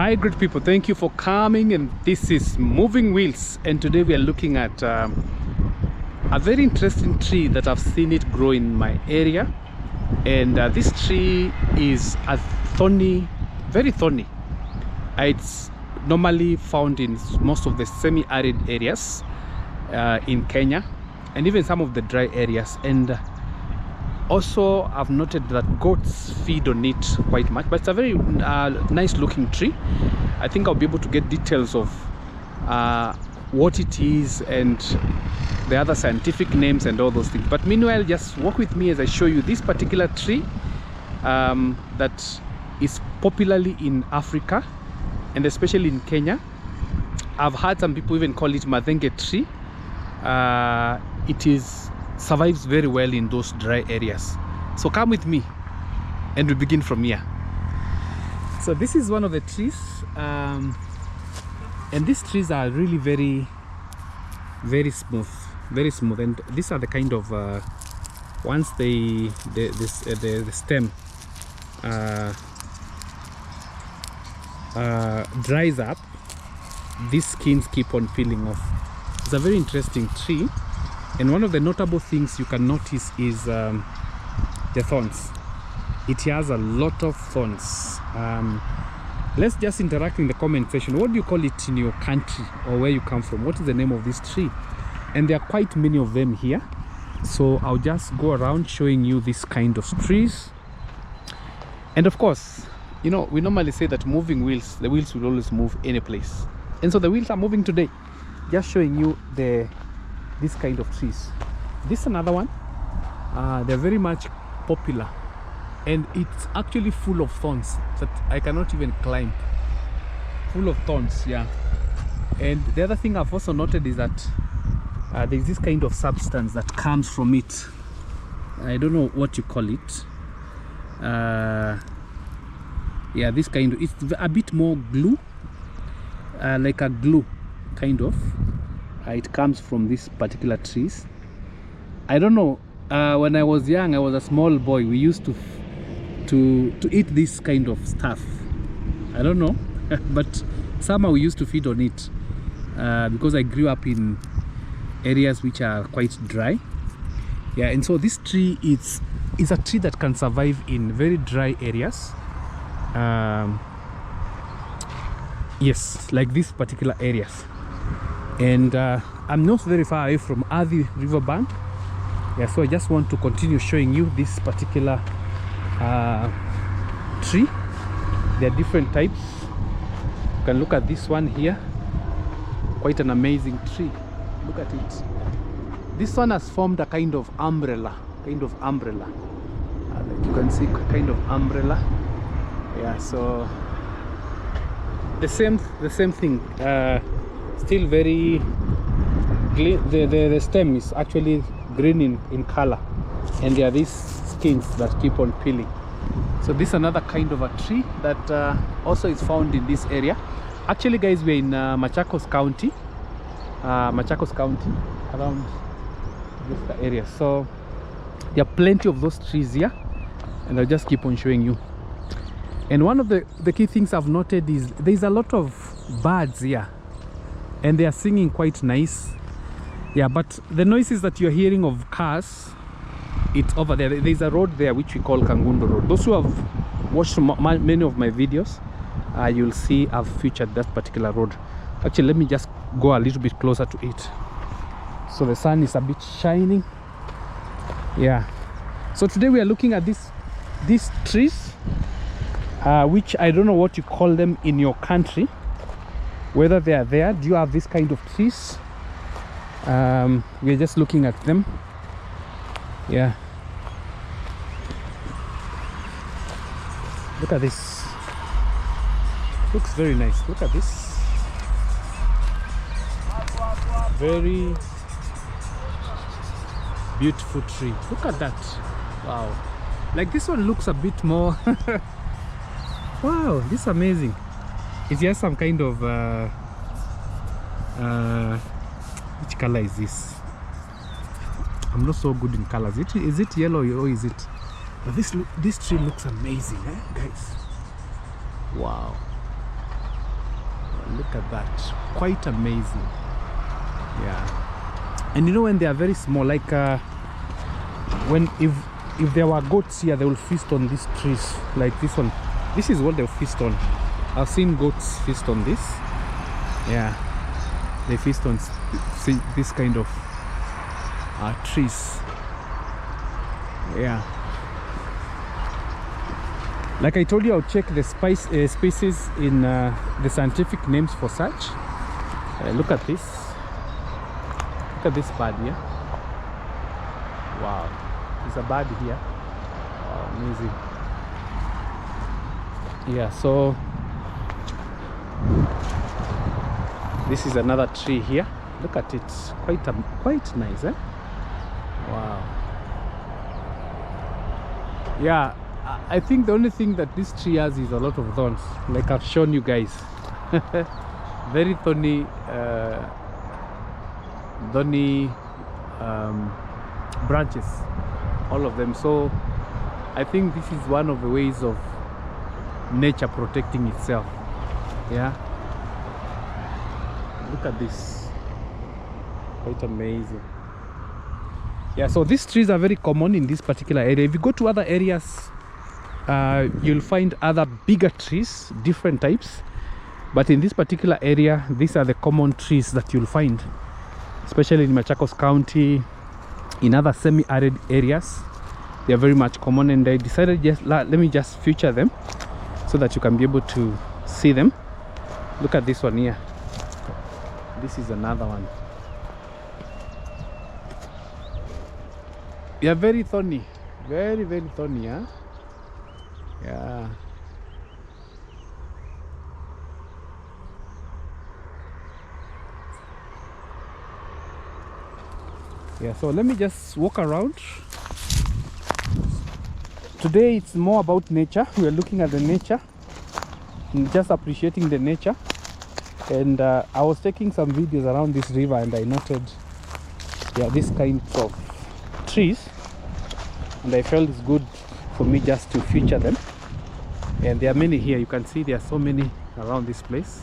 Hi great people, thank you for coming, and this is Moving Wheels, and today we are looking at a very interesting tree that I've seen it grow in my area. And this tree is a thorny, very thorny. It's normally found in most of the semi-arid areas in Kenya and even some of the dry areas. And also I've noted that goats feed on it quite much, but it's a very nice looking tree. I think I'll be able to get details of what it is and the other scientific names and all those things. But meanwhile, just walk with me as I show you this particular tree that is popularly in Africa and especially in Kenya. I've heard some people even call it madenge tree. It survives very well in those dry areas. So come with me and we begin from here. So this is one of the trees, and these trees are really very smooth, and these are the kind of once the stem dries up, these skins keep on peeling off. It's a very interesting tree. And one of the notable things you can notice is the thorns. It has a lot of thorns. Let's just interact in the comment section. What do you call it in your country or where you come from? What is the name of this tree? And there are quite many of them here. So I'll just go around showing you this kind of trees. And of course, you know, we normally say that moving wheels, the wheels will always move any place. And so the wheels are moving today. Just showing you this kind of trees. This is another one. They're very much popular, and it's actually full of thorns that I cannot even climb. Full of thorns, yeah. And the other thing I've also noted is that there's this kind of substance that comes from it. I don't know what you call it. Yeah, this kind of, it's a bit more glue, like a glue kind of. It comes from these particular trees. I don't know, when I was young, I was a small boy, we used to eat this kind of stuff. I don't know but somehow we used to feed on it because I grew up in areas which are quite dry. Yeah, and so this tree is a tree that can survive in very dry areas. Yes, like these particular areas. And I'm not very far away from Athi riverbank. Yeah, so I just want to continue showing you this particular tree. There are different types. You can look at this one here. Quite an amazing tree. Look at it. This one has formed a kind of umbrella. Like you can see, kind of umbrella. Yeah, so the same thing. Still very the stem is actually green in color, and there are these skins that keep on peeling. So this is another kind of a tree that also is found in this area. Actually guys, we're in Machakos County, around this area. So there are plenty of those trees here, and I'll just keep on showing you. And one of the key things I've noted is there's a lot of birds here, and they are singing quite nice. Yeah, but the noises that you're hearing of cars, it's over there. There's a road there which we call Kangundo Road. Those who have watched many of my videos, you'll see I've featured that particular road. Actually, let me just go a little bit closer to it. So the sun is a bit shining. Yeah. So today we are looking at these trees, which I don't know what you call them in your country. Whether they are there. Do you have this kind of trees? We're just looking at them. Yeah, look at this. Looks very nice. Look at this. Very beautiful tree. Look at that. Wow. Like this one looks a bit more wow, this is amazing. It's just some kind of which color is this? I'm not so good in colors. Is it yellow or is it? But this tree looks amazing, guys. Wow. Look at that, quite amazing. Yeah, and you know when they are very small, like when if there were goats here, they will feast on these trees, like this one. This is what they'll feast on. I've seen goats feast on this. Yeah, they feast on this kind of trees. Yeah, like I told you, I'll check the species in the scientific names for such. Look at this. Look at this bird here. Wow, there's a bird here. Wow, amazing. Yeah, so this is another tree here. Look at it, quite nice, eh? Wow. Yeah, I think the only thing that this tree has is a lot of thorns, like I've shown you guys. Very thorny, branches, all of them. So I think this is one of the ways of nature protecting itself. Yeah, look at this, quite amazing. Yeah, so these trees are very common in this particular area. If you go to other areas, you'll find other bigger trees, different types, but in this particular area, these are the common trees that you'll find, especially in Machakos County. In other semi-arid areas, they are very much common, and I decided let me just feature them so that you can be able to see them. Look at this one here. This is another one. Yeah, very thorny, very thorny. Huh? Yeah. Yeah, so let me just walk around. Today it's more about nature. We are looking at the nature and just appreciating the nature. And I was taking some videos around this river, and I noted, yeah, these kinds of trees, and I felt it's good for me just to feature them. And there are many here. You can see there are so many around this place.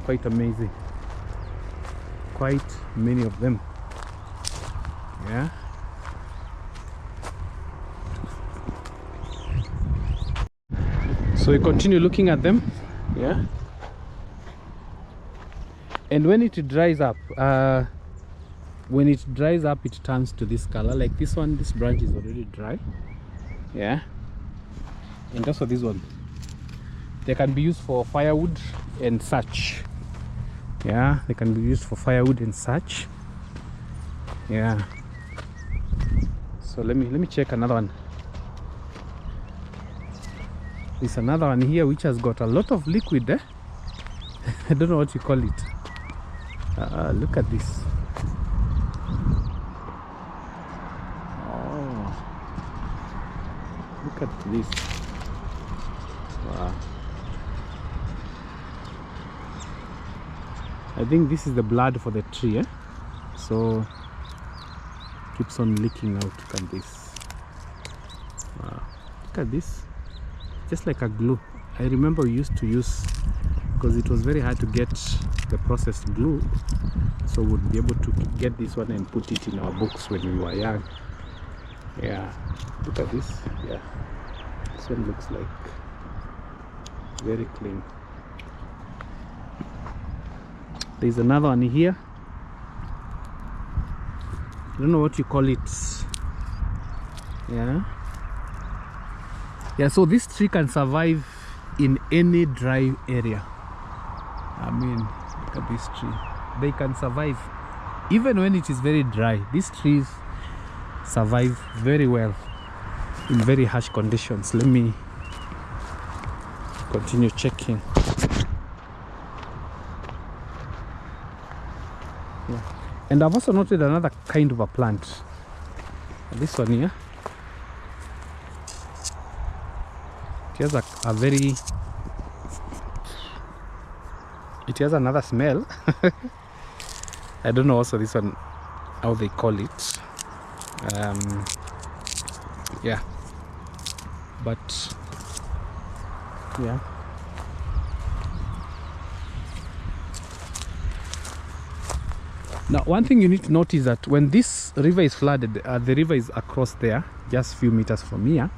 Quite amazing, quite many of them. Yeah, so we continue looking at them. Yeah, and when it dries up, it turns to this color. Like this one, this branch is already dry. Yeah, and also this one, they can be used for firewood and such. Yeah, they can be used for firewood and such. Yeah, so let me check another one. There's another one here which has got a lot of liquid, eh? I don't know what you call it. Look at this. Oh, look at this. Wow. I think this is the blood for the tree, eh? So keeps on leaking out. Look at this. Wow. Look at this, just like a glue. I remember we used to use, because it was very hard to get the processed glue, so we'd be able to get this one and put it in our books when we were young. Yeah, look at this. Yeah, this one looks like very clean. There's another one here. I don't know what you call it. Yeah, so this tree can survive in any dry area. I mean, look at this tree. They can survive even when it is very dry. These trees survive very well in very harsh conditions. Let me continue checking. Yeah. And I've also noted another kind of a plant. This one here. It has a very... It has another smell. I don't know also this one, how they call it. Yeah. But... yeah. Now, one thing you need to note is that when this river is flooded, the river is across there, just a few meters from here.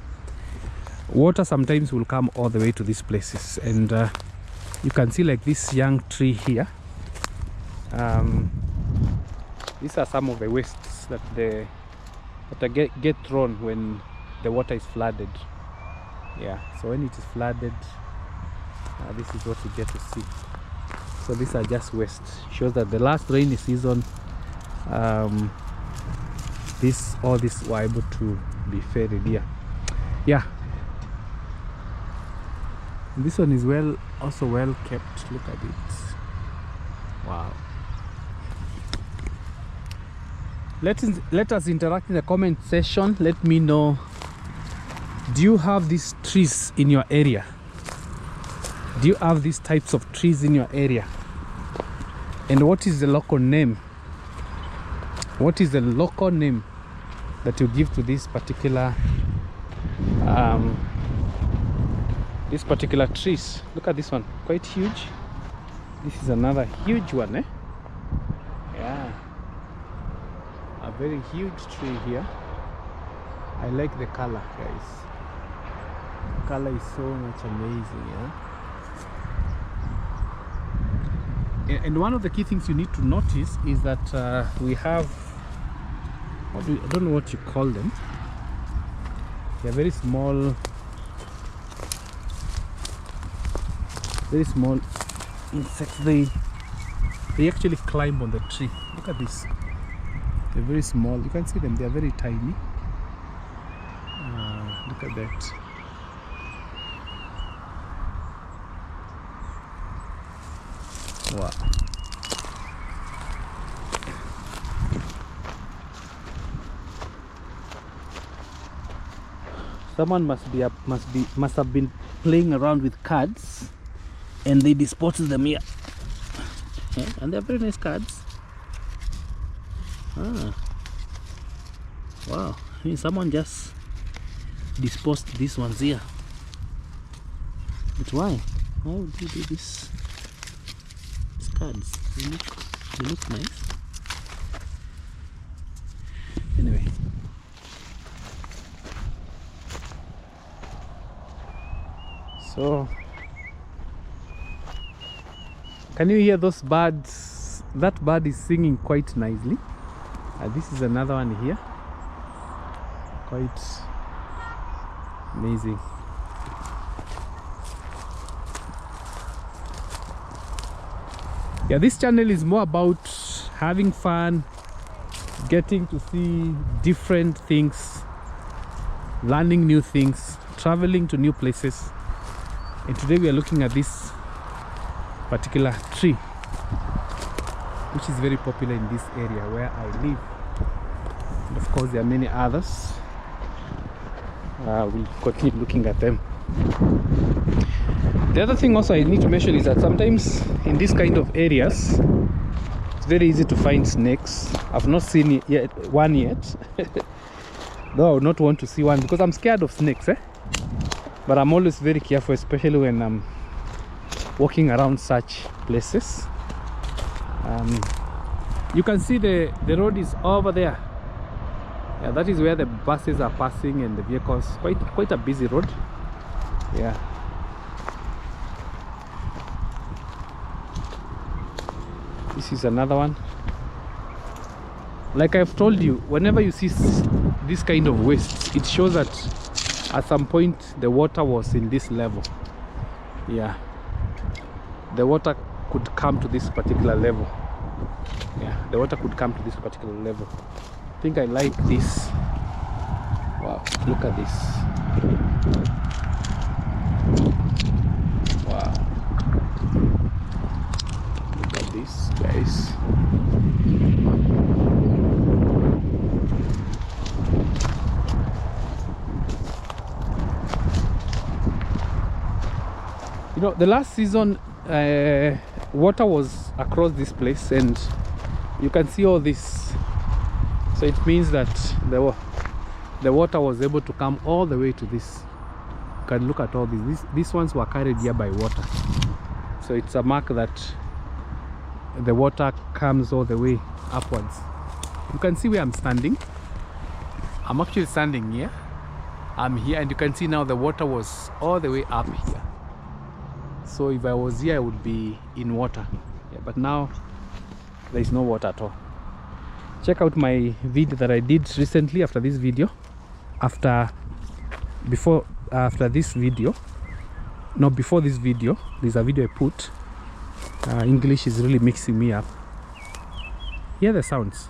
Water sometimes will come all the way to these places, and you can see like this young tree here. These are some of the wastes that get thrown when the water is flooded. Yeah, so when it is flooded, this is what you get to see. So these are just waste. Shows that the last rainy season, all this were able to be ferried here. Yeah. This one is also well kept. Look at it. Wow. Let us interact in the comment section. Let me know, do you have these trees in your area? Do you have these types of trees in your area? And what is the local name? What is the local name that you give to this particular trees? Look at this one, quite huge. This is another huge one, eh? Yeah, a very huge tree here. I like the color, guys. The color is so much amazing, yeah. And one of the key things you need to notice is that we have, I don't know what you call them. They're very small insects. They actually climb on the tree. Look at this. They're very small. You can see them. They are very tiny. Look at that. Wow. Someone must have been playing around with cards, and they disposed them here. Yeah, and they're very nice cards. Wow. I mean, someone just disposed these ones here. But why? Why would you do this? These cards, they look nice. Anyway. So, can you hear those birds? That bird is singing quite nicely. This is another one here. Quite amazing. Yeah, this channel is more about having fun, getting to see different things, learning new things, traveling to new places. And today we are looking at this particular tree, which is very popular in this area where I live. And of course there are many others. We'll continue looking at them. The other thing also I need to mention is that sometimes in these kind of areas it's very easy to find snakes. I've not seen one yet. Though I would not want to see one because I'm scared of snakes, but I'm always very careful, especially when I'm walking around such places. You can see the road is over there. Yeah, that is where the buses are passing and the vehicles. Quite a busy road. Yeah. This is another one. Like I've told you, whenever you see this kind of waste, it shows that at some point the water was in this level. Yeah, the water could come to this particular level. Yeah, the water could come to this particular level. I think I like this. Wow, look at this. Wow, look at this, guys. You know, the last season water was across this place and you can see all this. So it means that the water was able to come all the way to this. You can look at all these. These ones were carried here by water. So it's a mark that the water comes all the way upwards. You can see where I'm standing. I'm actually standing here. I'm here, and you can see now the water was all the way up here. So if I was here, I would be in water. Yeah, but now there is no water at all. Check out my video that I did recently after this video. After this video, before this video, there's a video I put. English is really mixing me up. Hear the sounds.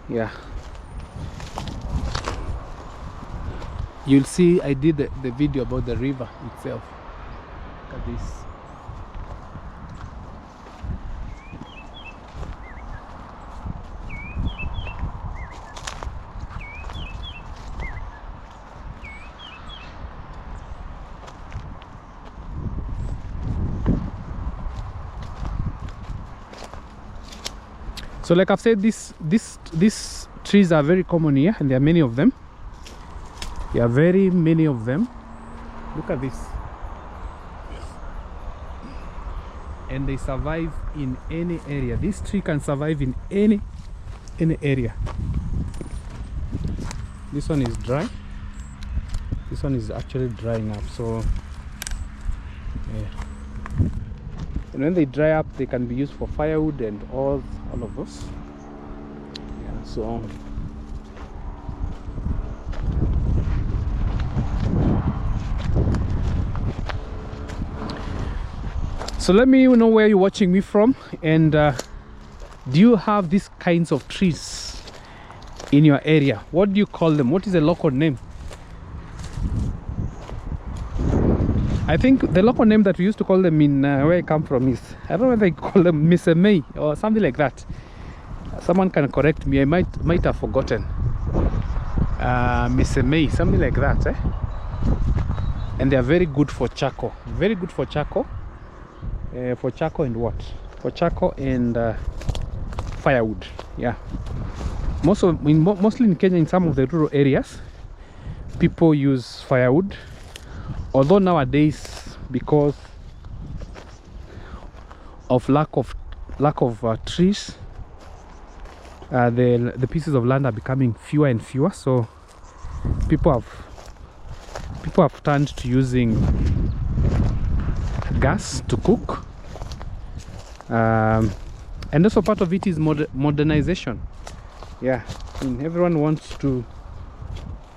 Yeah. You'll see I did the video about the river itself. Look at this. So like I've said, these trees are very common here, and there are many of them. There are very many of them. Look at this. And they survive in any area. This tree can survive in any area. This one is dry. This one is actually drying up. So yeah. And when they dry up, they can be used for firewood and all of those. Yeah, so let me know where you're watching me from, and do you have these kinds of trees in your area? What do you call them? What is the local name? I think the local name that we used to call them in where I come from is, I don't know whether they call them Miss May or something like that. Someone can correct me. I might have forgotten. Miss May, something like that. And they are very good for charcoal. Very good for charcoal. For charcoal and what? For charcoal and firewood. Yeah. Mostly in Kenya, in some of the rural areas, people use firewood. Although nowadays, because of lack of trees, the pieces of land are becoming fewer and fewer. So people have turned to using gas to cook, and also part of it is modernization. Yeah, I mean, everyone wants to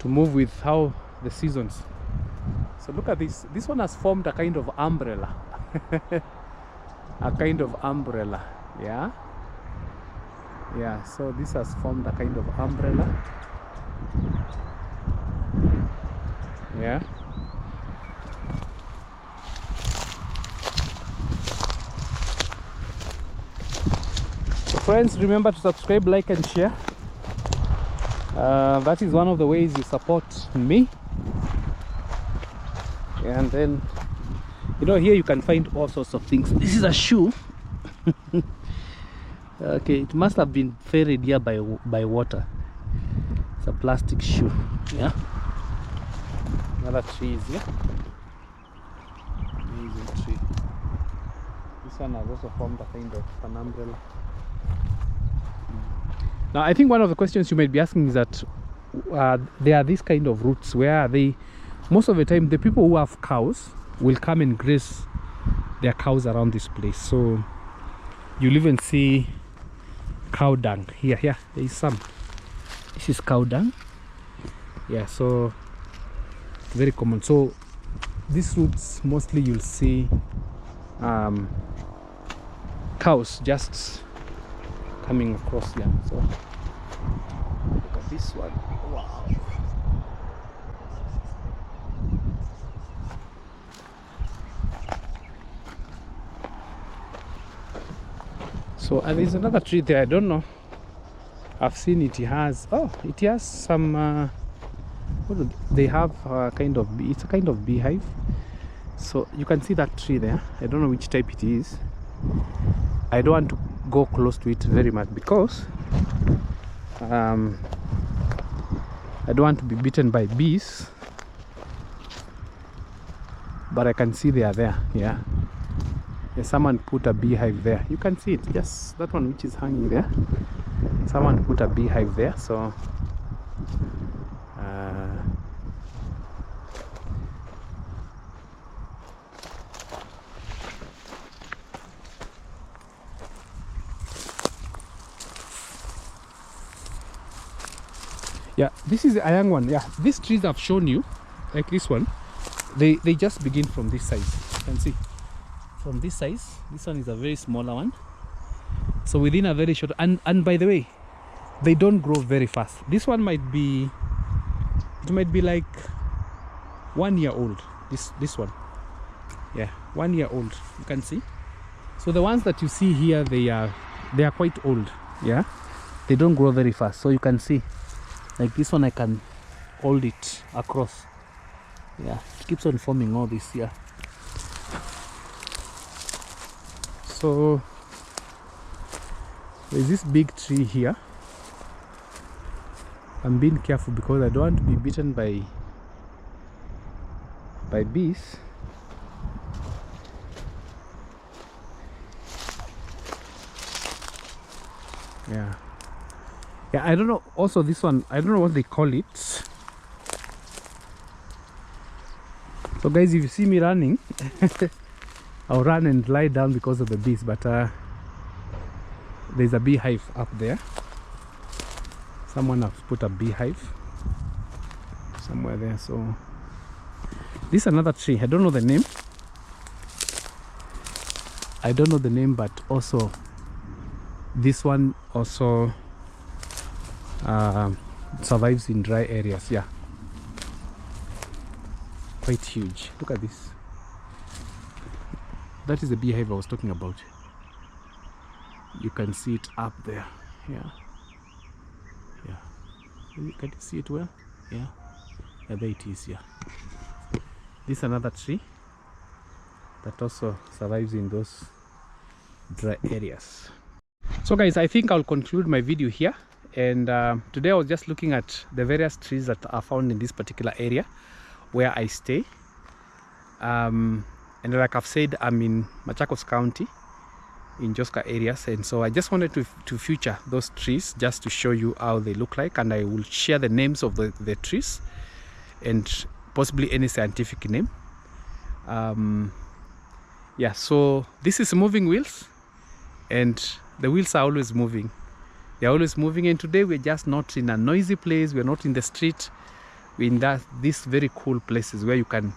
move with how the seasons. So look at this. This one has formed a kind of umbrella. A kind of umbrella. Yeah. Yeah. So this has formed a kind of umbrella. Yeah. So friends, remember to subscribe, like, and share. That is one of the ways you support me. And then, you know, here you can find all sorts of things. This is a shoe. Okay, it must have been ferried here by water. It's a plastic shoe. Yeah. Another tree is here. Amazing tree. This one has also formed a kind of an umbrella. Now, I think one of the questions you might be asking is that there are these kind of roots. Where are they? Most of the time, the people who have cows will come and graze their cows around this place. So you'll even see cow dung here. There is some. This is cow dung. Yeah, so very common. So these roots, mostly you'll see cows just coming across here. So look at this one. Wow. So there's another tree there. I don't know. I've seen it. It has some. They have kind of. It's a kind of beehive. So you can see that tree there. I don't know which type it is. I don't want to go close to it very much because I don't want to be bitten by bees. but I can see they are there. Yeah, someone put a beehive there. You can see it, just that one which is hanging there. Someone put a beehive there, so yeah, this is a young one. Yeah, these trees I've shown you, like this one, they just begin from this size. You can see from this size. This one is a very smaller one, so within a very short, and by the way, they don't grow very fast. This one might be, it might be like 1 year old. This one, yeah, 1 year old. You can see. So the ones that you see here, they are quite old. Yeah, they don't grow very fast. So you can see, like this one, I can hold it across. Yeah, it keeps on forming all this. Yeah. So there's this big tree here. I'm being careful because I don't want to be bitten by bees. Yeah, I don't know. Also this one, I don't know what they call it. So guys, if you see me running I'll run and lie down because of the bees, but there's a beehive up there. Someone has put a beehive somewhere there. So this is another tree. I don't know the name. But also this one also survives in dry areas. Yeah, quite huge. Look at this. That is the beehive I was talking about. You can see it up there. Yeah. Can you see it well? Yeah, there it is. Yeah, this is another tree that also survives in those dry areas. So guys, I think I'll conclude my video here. And today I was just looking at the various trees that are found in this particular area where I stay. And like I've said, I'm in Machakos County, in Joska areas, and so I just wanted to feature those trees just to show you how they look like, and I will share the names of the trees and possibly any scientific name. Yeah, so this is moving wheels, and the wheels are always moving. They're always moving, and today we're just not in a noisy place. We're not in the street. We're in these very cool places where you can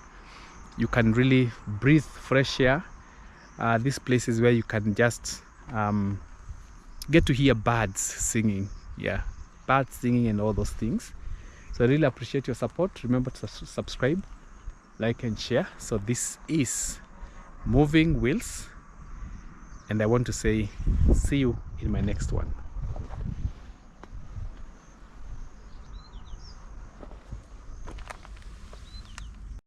really breathe fresh air. These places where you can just get to hear birds singing. Yeah, birds singing and all those things. So I really appreciate your support. Remember to subscribe, like and share. So this is Moving Wheels, and I want to say see you in my next one.